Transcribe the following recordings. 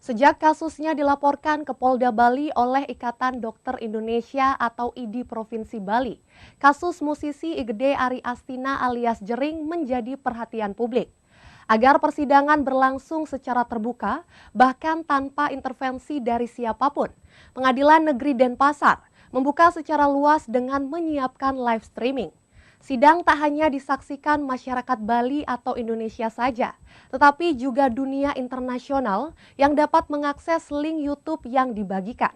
Sejak kasusnya dilaporkan ke Polda Bali oleh Ikatan Dokter Indonesia atau IDI Provinsi Bali, kasus musisi Igede Ari Astina alias Jering menjadi perhatian publik. Agar persidangan berlangsung secara terbuka, bahkan tanpa intervensi dari siapapun, Pengadilan Negeri Denpasar membuka secara luas dengan menyiapkan live streaming. Sidang tak hanya disaksikan masyarakat Bali atau Indonesia saja, tetapi juga dunia internasional yang dapat mengakses link YouTube yang dibagikan.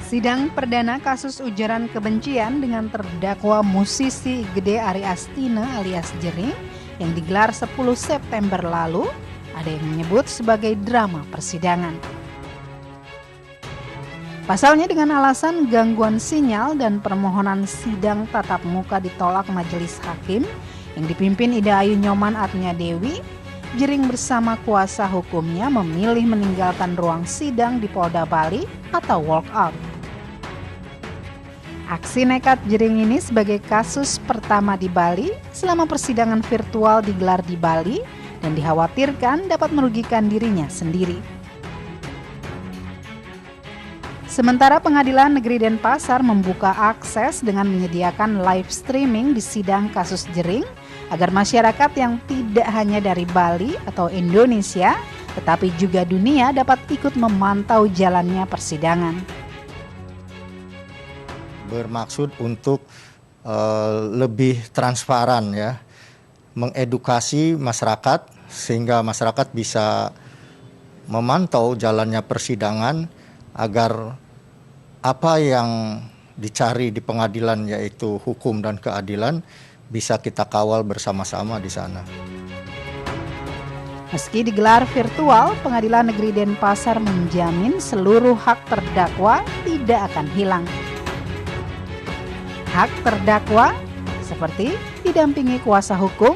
Sidang perdana kasus ujaran kebencian dengan terdakwa musisi Igede Ari Astina alias Jering yang digelar 10 September lalu, ada yang menyebut sebagai drama persidangan. Pasalnya dengan alasan gangguan sinyal dan permohonan sidang tatap muka ditolak majelis hakim yang dipimpin Ida Ayu Nyoman Atnya Dewi, Jering bersama kuasa hukumnya memilih meninggalkan ruang sidang di Polda Bali atau walk out. Aksi nekat Jering ini sebagai kasus pertama di Bali selama persidangan virtual digelar di Bali dan dikhawatirkan dapat merugikan dirinya sendiri. Sementara Pengadilan Negeri Denpasar membuka akses dengan menyediakan live streaming di sidang kasus Jering agar masyarakat yang tidak hanya dari Bali atau Indonesia, tetapi juga dunia dapat ikut memantau jalannya persidangan. Bermaksud untuk lebih transparan ya, mengedukasi masyarakat sehingga masyarakat bisa memantau jalannya persidangan agar apa yang dicari di pengadilan yaitu hukum dan keadilan bisa kita kawal bersama-sama di sana. Meski digelar virtual, Pengadilan Negeri Denpasar menjamin seluruh hak terdakwa tidak akan hilang. Hak terdakwa seperti didampingi kuasa hukum,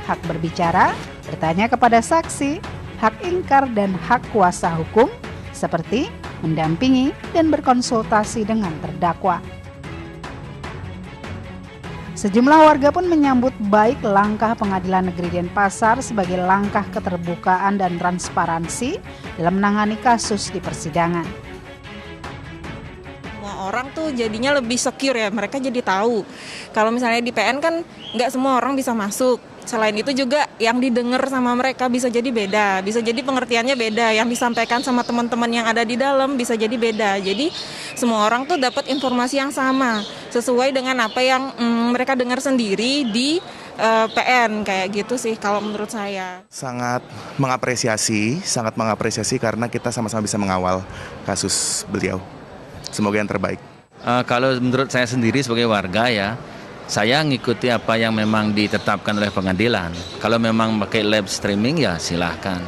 hak berbicara, bertanya kepada saksi, hak ingkar dan hak kuasa hukum seperti mendampingi dan berkonsultasi dengan terdakwa. Sejumlah warga pun menyambut baik langkah Pengadilan Negeri Denpasar sebagai langkah keterbukaan dan transparansi dalam menangani kasus di persidangan. Semua orang tuh jadinya lebih secure ya, mereka jadi tahu. Kalau misalnya di PN kan nggak semua orang bisa masuk. Selain itu juga yang didengar sama mereka bisa jadi beda, bisa jadi pengertiannya beda, yang disampaikan sama teman-teman yang ada di dalam bisa jadi beda. Jadi semua orang tuh dapat informasi yang sama, sesuai dengan apa yang mereka dengar sendiri di PN, kayak gitu sih kalau menurut saya. Sangat mengapresiasi karena kita sama-sama bisa mengawal kasus beliau. Semoga yang terbaik. Kalau menurut saya sendiri sebagai warga ya, saya ngikuti apa yang memang ditetapkan oleh pengadilan. Kalau memang pakai live streaming ya silahkan.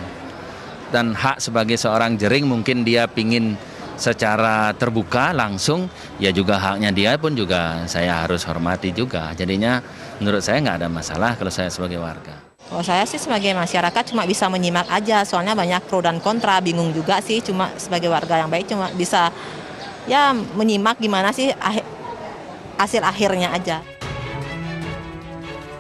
Dan hak sebagai seorang Jering mungkin dia pingin secara terbuka langsung, ya juga haknya dia pun juga saya harus hormati juga. Jadinya menurut saya nggak ada masalah kalau saya sebagai warga. Kalau saya sih sebagai masyarakat cuma bisa menyimak aja, soalnya banyak pro dan kontra, bingung juga sih. Cuma sebagai warga yang baik cuma bisa ya menyimak gimana sih hasil akhirnya aja.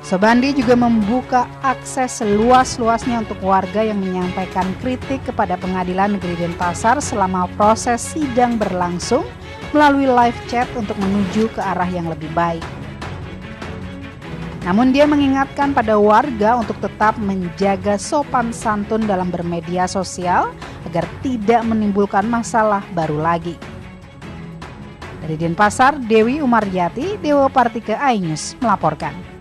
Sobandi juga membuka akses seluas-luasnya untuk warga yang menyampaikan kritik kepada Pengadilan Negeri Denpasar selama proses sidang berlangsung melalui live chat untuk menuju ke arah yang lebih baik. Namun dia mengingatkan pada warga untuk tetap menjaga sopan santun dalam bermedia sosial agar tidak menimbulkan masalah baru lagi. Dari Denpasar, Dewi Umaryati, Dewa Partika iNews melaporkan.